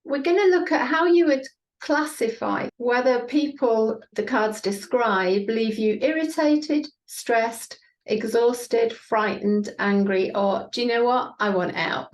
We're going to look at how you would classify whether people the cards describe leave you irritated, stressed, exhausted, frightened, angry, or do you know what? I want out.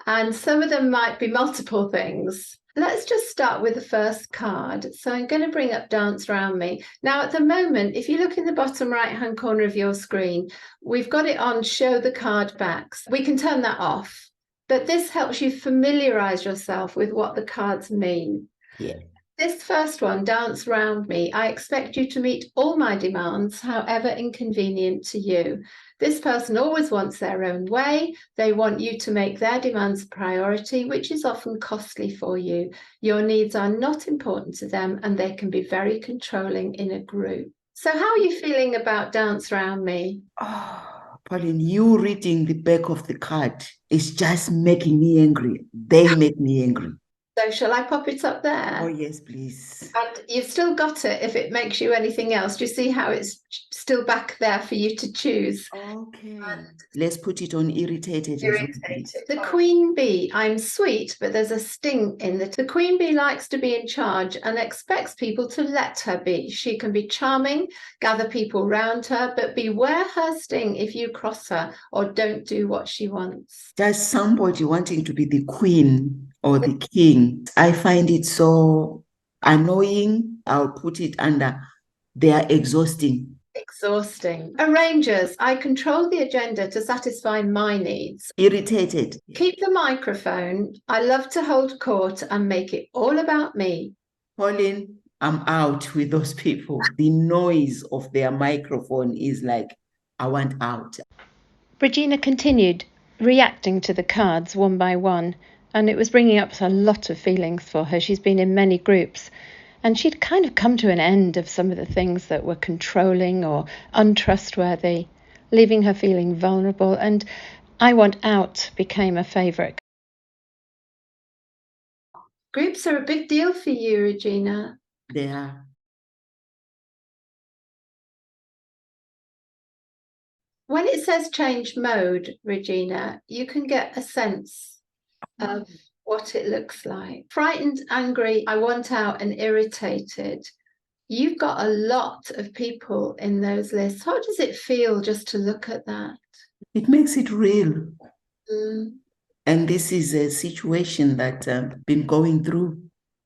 And some of them might be multiple things. Let's just start with the first card. So I'm going to bring up Dance Around Me. Now, at the moment, if you look in the bottom right-hand corner of your screen, we've got it on Show the Card Backs. We can turn that off, but this helps you familiarize yourself with what the cards mean. Yeah. This first one, Dance Round Me, I expect you to meet all my demands, however inconvenient to you. This person always wants their own way. They want you to make their demands a priority, which is often costly for you. Your needs are not important to them, and they can be very controlling in a group. So how are you feeling about Dance Round Me? Oh, Pauline, you reading the back of the card is just making me angry. They make me angry. So shall I pop it up there? Oh, yes, please. And you've still got it if it makes you anything else. Do you see how it's still back there for you to choose? Okay. And let's put it on irritated. irritated. The queen bee, I'm sweet, but there's a sting in it. The queen bee likes to be in charge and expects people to let her be. She can be charming, gather people round her, but beware her sting if you cross her or don't do what she wants. Just somebody wanting to be the queen or the king. I find it so annoying. I'll put it under they are exhausting. Exhausting. Arrangers, I control the agenda to satisfy my needs. Irritated. Keep the microphone. I love to hold court and make it all about me. Pauline, I'm out with those people. The noise of their microphone is like, I want out. Regina continued, reacting to the cards one by one, and it was bringing up a lot of feelings for her. She's been in many groups, and she'd kind of come to an end of some of the things that were controlling or untrustworthy, leaving her feeling vulnerable, and I Want Out became a favourite. Groups are a big deal for you, Regina. They are. When it says change mode, Regina, you can get a sense of what it looks like. Frightened, angry, I want out, and irritated. You've got a lot of people in those lists. How does it feel just to look at that? It makes it real. Mm. And this is a situation that I've been going through.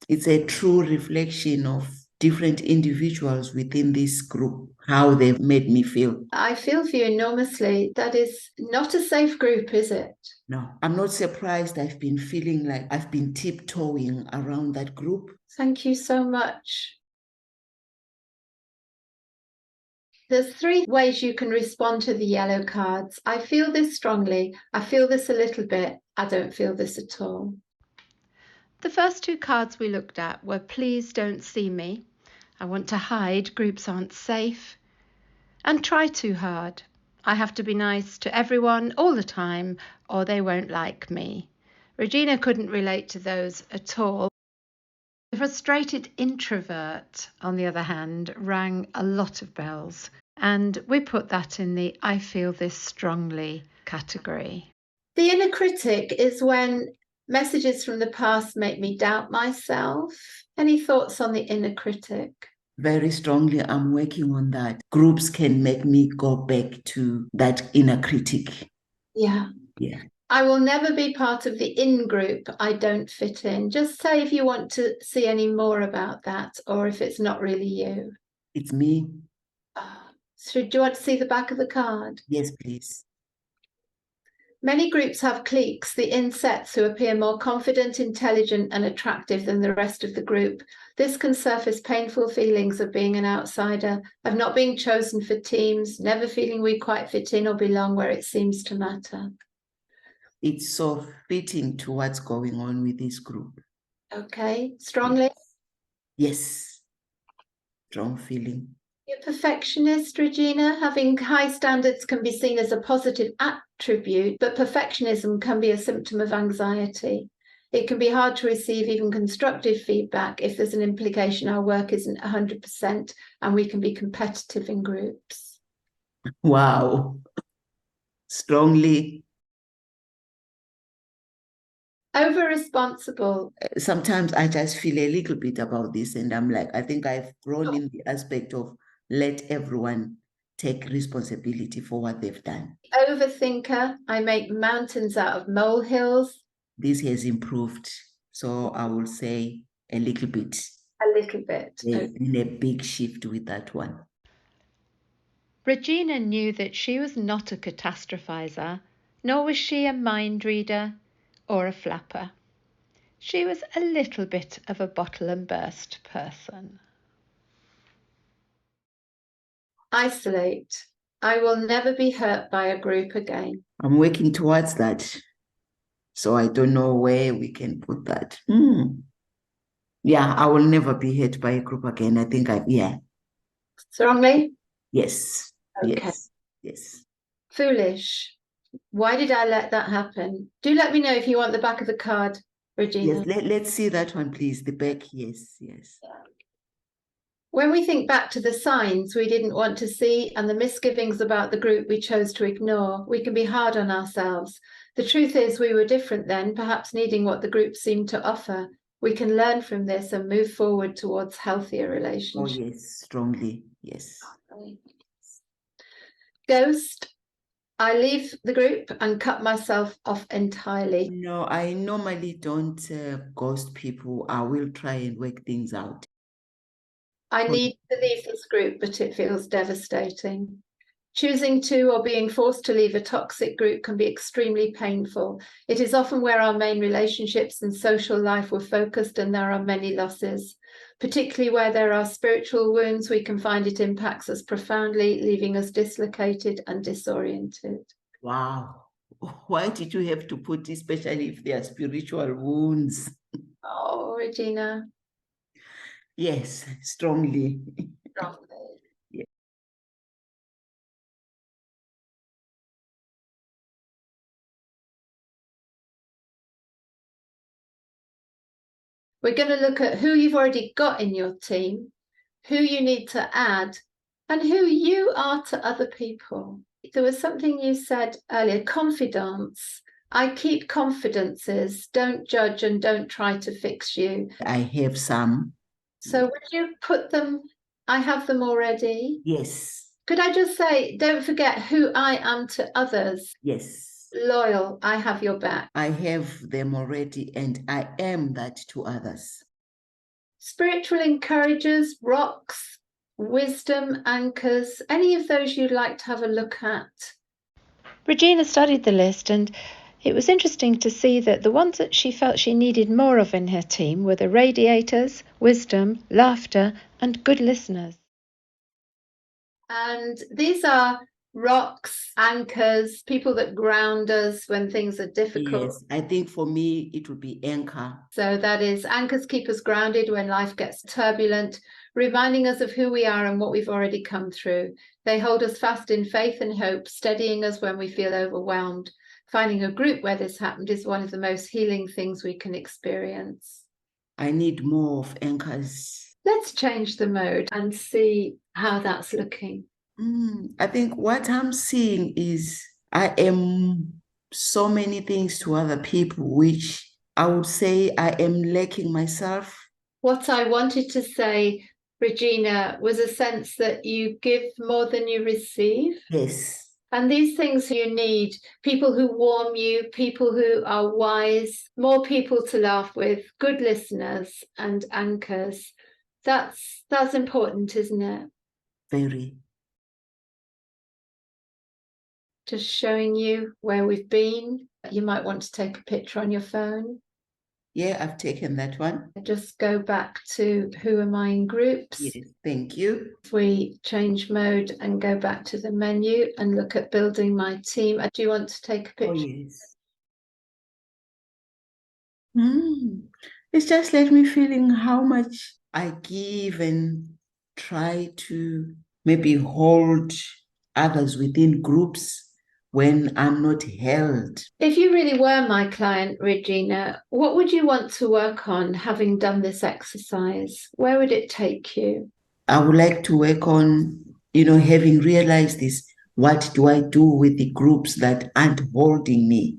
It's a true reflection of different individuals within this group, how they've made me feel. I feel for you enormously. That is not a safe group, is it? No, I'm not surprised. I've been feeling like I've been tiptoeing around that group. Thank you so much. There's 3 ways you can respond to the yellow cards. I feel this strongly. I feel this a little bit. I don't feel this at all. The first 2 cards we looked at were Please Don't See Me, I Want to Hide, Groups Aren't Safe, and Try Too Hard. I have to be nice to everyone all the time or they won't like me. Regina couldn't relate to those at all. The frustrated introvert, on the other hand, rang a lot of bells, and we put that in the I feel this strongly category. The inner critic is when messages from the past make me doubt myself. Any thoughts on the inner critic? Very strongly, I'm working on that. Groups can make me go back to that inner critic. Yeah. Yeah. I will never be part of the in-group. I don't fit in. Just say if you want to see any more about that or if it's not really you. It's me. So do you want to see the back of the card? Yes, please. Many groups have cliques, the insets who appear more confident, intelligent, and attractive than the rest of the group. This can surface painful feelings of being an outsider, of not being chosen for teams, never feeling we quite fit in or belong where it seems to matter. It's so fitting to what's going on with this group. Okay, strongly? Yes. Strong feeling. You're a perfectionist, Regina. Having high standards can be seen as a positive attribute, but perfectionism can be a symptom of anxiety. It can be hard to receive even constructive feedback if there's an implication our work isn't 100% and we can be competitive in groups. Wow. Strongly. Over responsible. Sometimes I just feel a little bit about this, and I'm like, I think I've grown in the aspect of let everyone take responsibility for what they've done. Overthinker. I make mountains out of molehills. This has improved. So I will say a little bit. A little bit. There's been a big shift with that one. Regina knew that she was not a catastrophizer, nor was she a mind reader or a flapper. She was a little bit of a bottle and burst person. Isolate. I will never be hurt by a group again. I'm working towards that. So I don't know where we can put that. Yeah, I will never be hurt by a group again. I think yeah. Strongly? Yes. Okay. Yes. Foolish. Why did I let that happen? Do let me know if you want the back of the card, Regina. Yes, let's see that one, please. The back, yes. When we think back to the signs we didn't want to see and the misgivings about the group we chose to ignore, we can be hard on ourselves. The truth is we were different then, perhaps needing what the group seemed to offer. We can learn from this and move forward towards healthier relationships. Oh, yes, strongly, yes. Ghost. I leave the group and cut myself off entirely. No, I normally don't ghost people. I will try and work things out. I need to leave this group, but it feels devastating. Choosing to or being forced to leave a toxic group can be extremely painful. It is often where our main relationships and social life were focused, and there are many losses. Particularly where there are spiritual wounds, we can find it impacts us profoundly, leaving us dislocated and disoriented. Wow. Why did you have to put, especially if they are spiritual wounds? Oh, Regina. Yes, strongly. Strongly. Yeah. We're going to look at who you've already got in your team, who you need to add, and who you are to other people. There was something you said earlier, confidence. I keep confidences, don't judge and don't try to fix you. I have some. So would you put them, I have them already? Yes. Could I just say, don't forget who I am to others. Yes. Loyal, I have your back. I have them already, and I am that to others. Spiritual encouragers, rocks, wisdom anchors, any of those you'd like to have a look at? Regina studied the list, and it was interesting to see that the ones that she felt she needed more of in her team were the radiators, wisdom, laughter, and good listeners. And these are rocks, anchors, people that ground us when things are difficult. Yes, I think for me, it would be anchor. So that is, anchors keep us grounded when life gets turbulent, reminding us of who we are and what we've already come through. They hold us fast in faith and hope, steadying us when we feel overwhelmed. Finding a group where this happened is one of the most healing things we can experience. I need more of anchors. Let's change the mode and see how that's looking. I think what I'm seeing is I am so many things to other people, which I would say I am lacking myself. What I wanted to say, Regina, was a sense that you give more than you receive. Yes. And these things you need, people who warm you, people who are wise, more people to laugh with, good listeners and anchors. That's important, isn't it? Very. Just showing you where we've been. You might want to take a picture on your phone. Yeah, I've taken that one. Just go back to who am I in groups. Yes, thank you. If we change mode and go back to the menu and look at building my team, do you want to take a picture? Oh, yes. It's just let me feeling how much I give and try to maybe hold others within groups when I'm not held. If you really were my client, Regina, what would you want to work on having done this exercise? Where would it take you? I would like to work on, having realized this, what do I do with the groups that aren't holding me?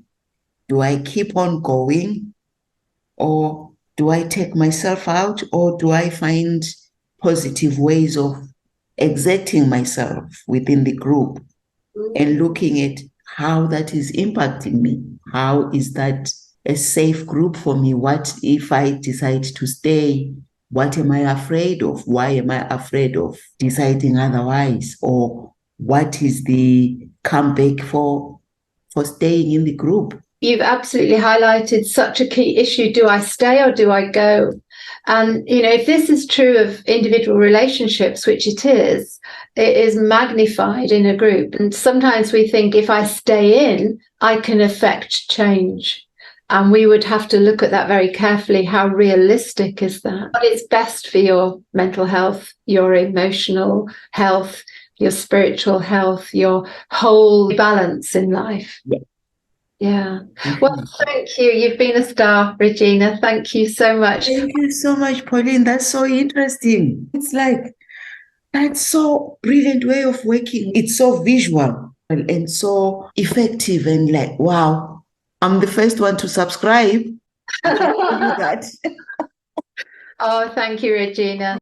Do I keep on going Or do I take myself out, or do I find positive ways of exerting myself within the group and looking at how that is impacting me? How is that a safe group for me? What if I decide to stay? What am I afraid of? Why am I afraid of deciding otherwise? Or what is the comeback for staying in the group? You've absolutely highlighted such a key issue. Do I stay or do I go? And, if this is true of individual relationships, which it is magnified in a group. And sometimes we think if I stay in, I can affect change. And we would have to look at that very carefully. How realistic is that? But it's best for your mental health, your emotional health, your spiritual health, your whole balance in life. Yeah. Well, thank you. You've been a star, Regina. Thank you so much. Thank you so much, Pauline. That's so interesting. It's like, that's so brilliant way of working. It's so visual and so effective, and like, wow, I'm the first one to subscribe. I can tell you that. Oh, thank you, Regina.